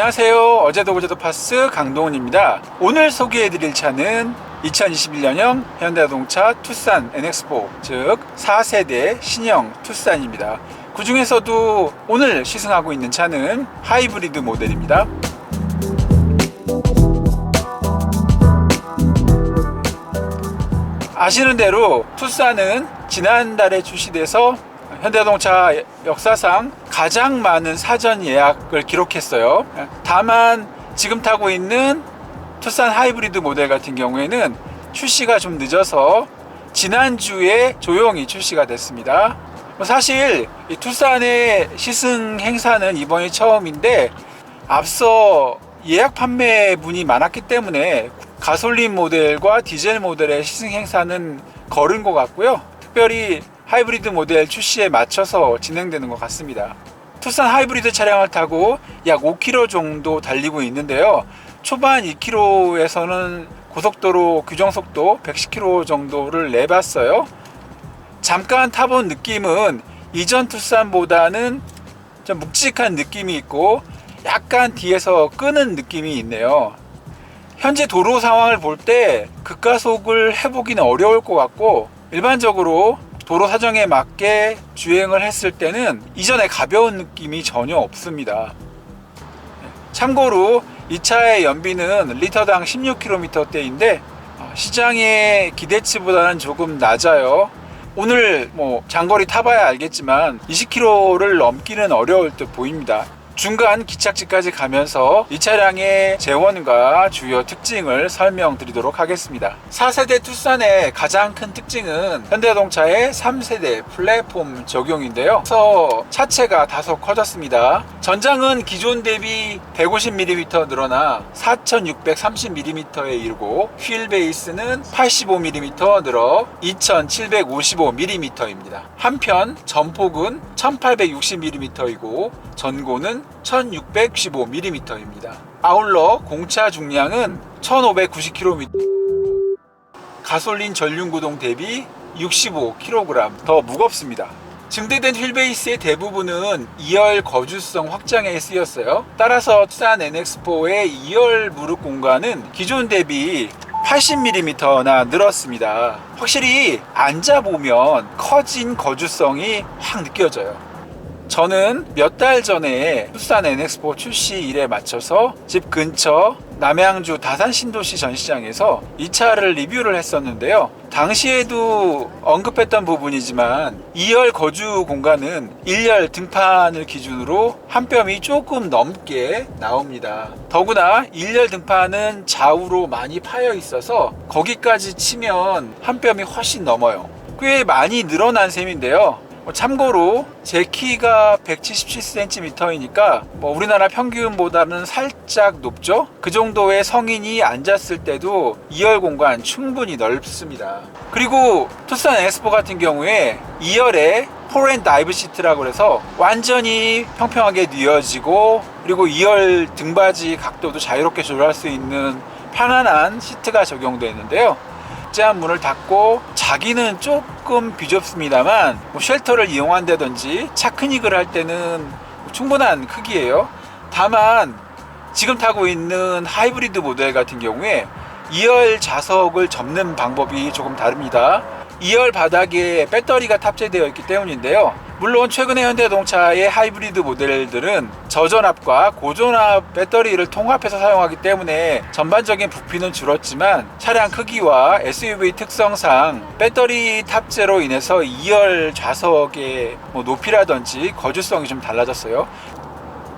안녕하세요. 어제도 그제도 파스 강동훈입니다. 오늘 소개해드릴 차는 2021년형 현대자동차 투싼 NX4, 즉 4세대 신형 투싼입니다. 그 중에서도 오늘 시승하고 있는 차는 하이브리드 모델입니다. 아시는 대로 투싼은 지난달에 출시돼서 현대자동차 역사상 가장 많은 사전 예약을 기록했어요. 다만 지금 타고 있는 투싼 하이브리드 모델 같은 경우에는 출시가 좀 늦어서 지난주에 조용히 출시가 됐습니다. 사실 이 투싼의 시승 행사는 이번이 처음인데 앞서 예약 판매분이 많았기 때문에 가솔린 모델과 디젤 모델의 시승 행사는 거른 것 같고요. 특별히 하이브리드 모델 출시에 맞춰서 진행되는 것 같습니다. 투싼 하이브리드 차량을 타고 약 5km 정도 달리고 있는데요. 초반 2km에서는 고속도로 규정속도 110km 정도를 내봤어요. 잠깐 타본 느낌은 이전 투싼보다는 좀 묵직한 느낌이 있고 약간 뒤에서 끄는 느낌이 있네요. 현재 도로 상황을 볼 때 급가속을 해보기는 어려울 것 같고 일반적으로 도로 사정에 맞게 주행을 했을 때는 이전에 가벼운 느낌이 전혀 없습니다. 참고로 이 차의 연비는 리터당 16km대인데 시장의 기대치보다는 조금 낮아요. 오늘 장거리 타봐야 알겠지만 20km를 넘기는 어려울 듯 보입니다. 중간 기착지까지 가면서 이 차량의 재원과 주요 특징을 설명드리도록 하겠습니다. 4세대 투싼의 가장 큰 특징은 현대자동차의 3세대 플랫폼 적용인데요. 그래서 차체가 다소 커졌습니다. 전장은 기존 대비 150mm 늘어나 4630mm에 이르고 휠 베이스는 85mm 늘어 2755mm입니다. 한편 전폭은 1860mm이고 전고는 1615mm입니다. 아울러 공차 중량은 1590km, 가솔린 전륜구동 대비 65kg 더 무겁습니다. 증대된 휠베이스의 대부분은 2열 거주성 확장에 쓰였어요. 따라서 투싼 NX4의 2열 무릎 공간은 기존 대비 80mm나 늘었습니다. 확실히 앉아보면 커진 거주성이 확 느껴져요. 저는 몇 달 전에 투싼 NX4 출시 일에 맞춰서 집 근처 남양주 다산 신도시 전시장에서 이 차를 리뷰를 했었는데요. 당시에도 언급했던 부분이지만 2열 거주 공간은 1열 등판을 기준으로 한 뼘이 조금 넘게 나옵니다. 더구나 1열 등판은 좌우로 많이 파여 있어서 거기까지 치면 한 뼘이 훨씬 넘어요. 꽤 많이 늘어난 셈인데요. 참고로 제 키가 177cm이니까 우리나라 평균보다는 살짝 높죠? 그 정도의 성인이 앉았을 때도 2열 공간 충분히 넓습니다. 그리고 투싼 NX4 같은 경우에 2열에 폴앤다이브 시트라고 해서 완전히 평평하게 뉘어지고 그리고 2열 등받이 각도도 자유롭게 조절할 수 있는 편안한 시트가 적용되어 있는데요. 짠 문을 닫고 자기는 조금 비좁습니다만 쉘터를 이용한다든지 차크닉을 할 때는 충분한 크기예요. 다만 지금 타고 있는 하이브리드 모델 같은 경우에 2열 좌석을 접는 방법이 조금 다릅니다. 2열 바닥에 배터리가 탑재되어 있기 때문인데요. 물론 최근에 현대자동차의 하이브리드 모델들은 저전압과 고전압 배터리를 통합해서 사용하기 때문에 전반적인 부피는 줄었지만 차량 크기와 SUV 특성상 배터리 탑재로 인해서 2열 좌석의 높이라든지 거주성이 좀 달라졌어요.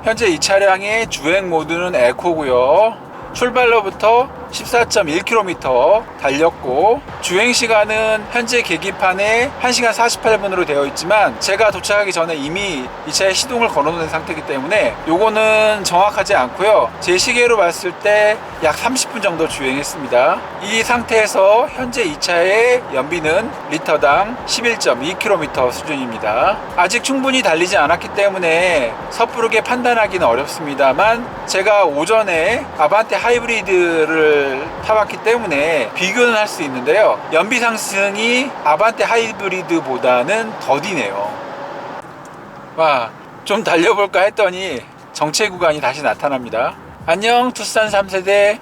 현재 이 차량의 주행 모드는 에코고요. 출발로부터 14.1km 달렸고 주행시간은 현재 계기판에 1시간 48분으로 되어 있지만 제가 도착하기 전에 이미 이 차에 시동을 걸어놓은 상태이기 때문에 요거는 정확하지 않고요. 제 시계로 봤을 때 약 30분 정도 주행했습니다. 이 상태에서 현재 이 차의 연비는 리터당 11.2km 수준입니다. 아직 충분히 달리지 않았기 때문에 섣부르게 판단하기는 어렵습니다만 제가 오전에 아반떼 하이브리드를 타봤기 때문에 비교는 할 수 있는데요. 연비 상승이 아반떼 하이브리드보다는 더디네요. 좀 달려볼까 했더니 정체 구간이 다시 나타납니다. 안녕 투싼 3세대.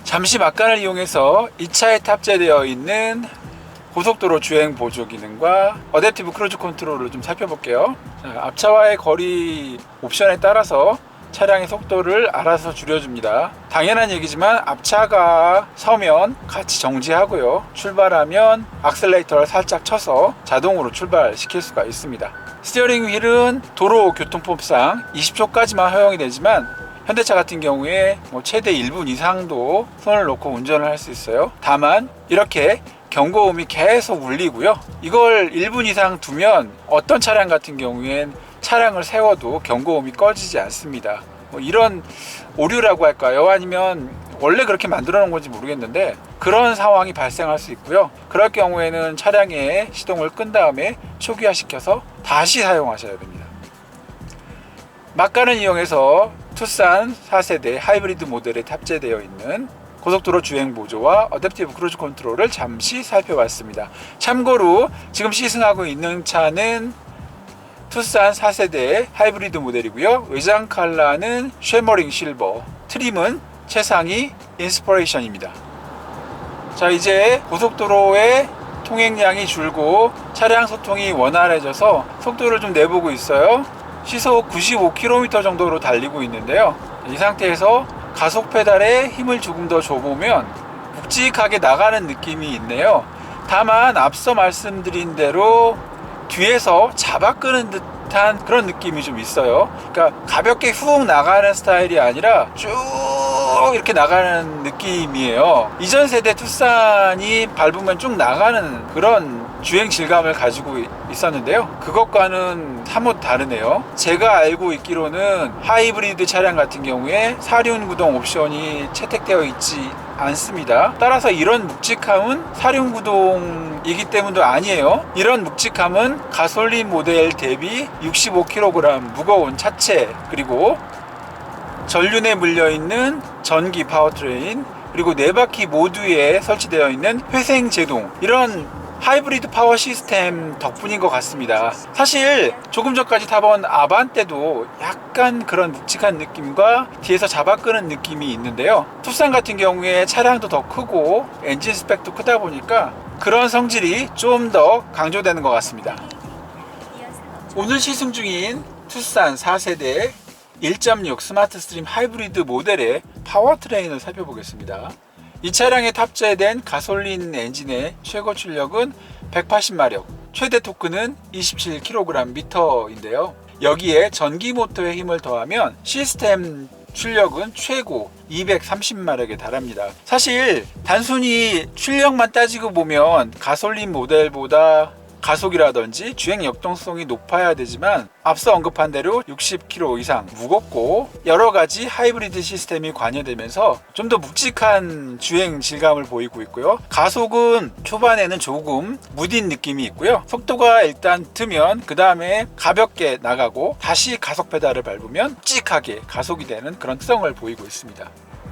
잠시 막간을 이용해서 이 차에 탑재되어 있는 고속도로 주행 보조 기능과 어댑티브 크루즈 컨트롤을 좀 살펴볼게요. 자, 앞차와의 거리 옵션에 따라서 차량의 속도를 알아서 줄여줍니다. 당연한 얘기지만 앞차가 서면 같이 정지하고요. 출발하면 악셀레이터를 살짝 쳐서 자동으로 출발시킬 수가 있습니다. 스티어링 휠은 도로 교통법상 20초까지만 허용이 되지만 현대차 같은 경우에 최대 1분 이상도 손을 놓고 운전을 할 수 있어요. 다만 이렇게 경고음이 계속 울리고요. 이걸 1분 이상 두면 어떤 차량 같은 경우엔 차량을 세워도 경고음이 꺼지지 않습니다. 이런 오류라고 할까요? 아니면 원래 그렇게 만들어 놓은 건지 모르겠는데 그런 상황이 발생할 수 있고요. 그럴 경우에는 차량의 시동을 끈 다음에 초기화시켜서 다시 사용하셔야 됩니다. 막간을 이용해서 투싼 4세대 하이브리드 모델에 탑재되어 있는 고속도로 주행 보조와 어댑티브 크루즈 컨트롤을 잠시 살펴봤습니다. 참고로 지금 시승하고 있는 차는 투싼 4세대 하이브리드 모델이고요. 외장 컬러는 쉐머링 실버, 트림은 최상위 인스퍼레이션입니다. 자, 이제 고속도로의 통행량이 줄고 차량 소통이 원활해져서 속도를 좀 내보고 있어요. 시속 95km 정도로 달리고 있는데요. 이 상태에서 가속 페달에 힘을 조금 더 줘보면 묵직하게 나가는 느낌이 있네요. 다만 앞서 말씀드린 대로 뒤에서 잡아 끄는 듯한 그런 느낌이 좀 있어요. 그러니까 가볍게 훅 나가는 스타일이 아니라 쭉 이렇게 나가는 느낌이에요. 이전 세대 투싼이 밟으면 쭉 나가는 그런 주행 질감을 가지고 있었는데요. 그것과는 사뭇 다르네요. 제가 알고 있기로는 하이브리드 차량 같은 경우에 사륜 구동 옵션이 채택되어 있지 않습니다. 따라서 이런 묵직함은 사륜 구동이기 때문도 아니에요. 이런 묵직함은 가솔린 모델 대비 65kg 무거운 차체, 그리고 전륜에 물려있는 전기 파워트레인, 그리고 4바퀴 모두에 설치되어 있는 회생 제동, 이런 하이브리드 파워 시스템 덕분인 것 같습니다. 사실 조금 전까지 타본 아반떼도 약간 그런 묵직한 느낌과 뒤에서 잡아 끄는 느낌이 있는데요. 투싼 같은 경우에 차량도 더 크고 엔진 스펙도 크다 보니까 그런 성질이 좀 더 강조되는 것 같습니다. 오늘 시승 중인 투싼 4세대 1.6 스마트 스트림 하이브리드 모델의 파워트레인을 살펴보겠습니다. 이 차량에 탑재된 가솔린 엔진의 최고 출력은 180마력, 최대 토크는 27kgm인데요. 여기에 전기 모터의 힘을 더하면 시스템 출력은 최고 230마력에 달합니다. 사실 단순히 출력만 따지고 보면 가솔린 모델보다 가속이라든지 주행 역동성이 높아야 되지만 앞서 언급한 대로 60kg 이상 무겁고 여러가지 하이브리드 시스템이 관여되면서 좀 더 묵직한 주행 질감을 보이고 있고요. 가속은 초반에는 조금 무딘 느낌이 있고요. 속도가 일단 트면 그 다음에 가볍게 나가고 다시 가속 페달을 밟으면 묵직하게 가속이 되는 그런 특성을 보이고 있습니다.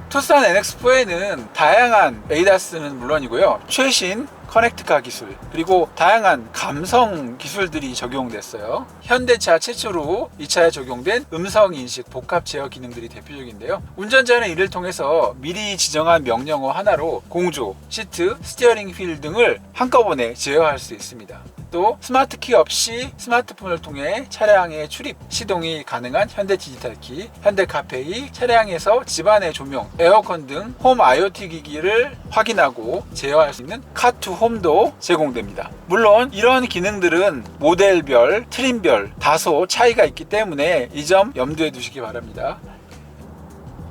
투싼 NX4에는 다양한 ADAS는 물론이고요, 최신 커넥트카 기술, 그리고 다양한 감성 기술들이 적용됐어요. 현대차 최초로 이 차에 적용된 음성인식 복합 제어 기능들이 대표적인데요. 운전자는 이를 통해서 미리 지정한 명령어 하나로 공조, 시트, 스티어링 휠 등을 한꺼번에 제어할 수 있습니다. 또 스마트키 없이 스마트폰을 통해 차량의 출입, 시동이 가능한 현대 디지털키, 현대 카페이, 차량에서 집안의 조명, 에어컨 등 홈 IoT 기기를 확인하고 제어할 수 있는 카2 홈도 제공됩니다. 물론 이런 기능들은 모델별, 트림별 다소 차이가 있기 때문에 이 점 염두에 두시기 바랍니다.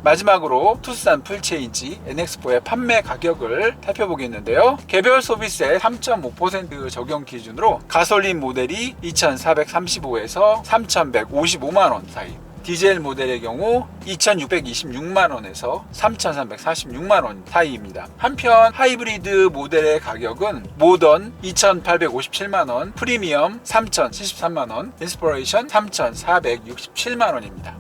마지막으로 투싼 풀체인지 NX4의 판매 가격을 살펴보겠는데요. 개별 소비세 3.5% 적용 기준으로 가솔린 모델이 2,435에서 3,155만원 사이, 디젤 모델의 경우 2,626만원에서 3,346만원 사이입니다. 한편 하이브리드 모델의 가격은 모던 2,857만원, 프리미엄 3,073만원, 인스퍼레이션 3,467만원입니다.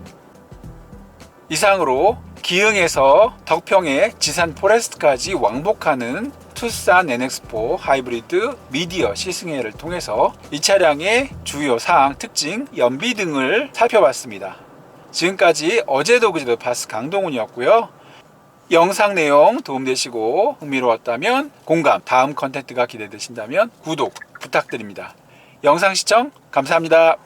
이상으로 기흥에서 덕평에 지산 포레스트까지 왕복하는 투싼 NX4 하이브리드 미디어 시승회를 통해서 이 차량의 주요 사항, 특징, 연비 등을 살펴봤습니다. 지금까지 어제도 그제도 파스 강동훈이었고요. 영상 내용 도움되시고 흥미로웠다면 공감, 다음 컨텐츠가 기대되신다면 구독 부탁드립니다. 영상 시청 감사합니다.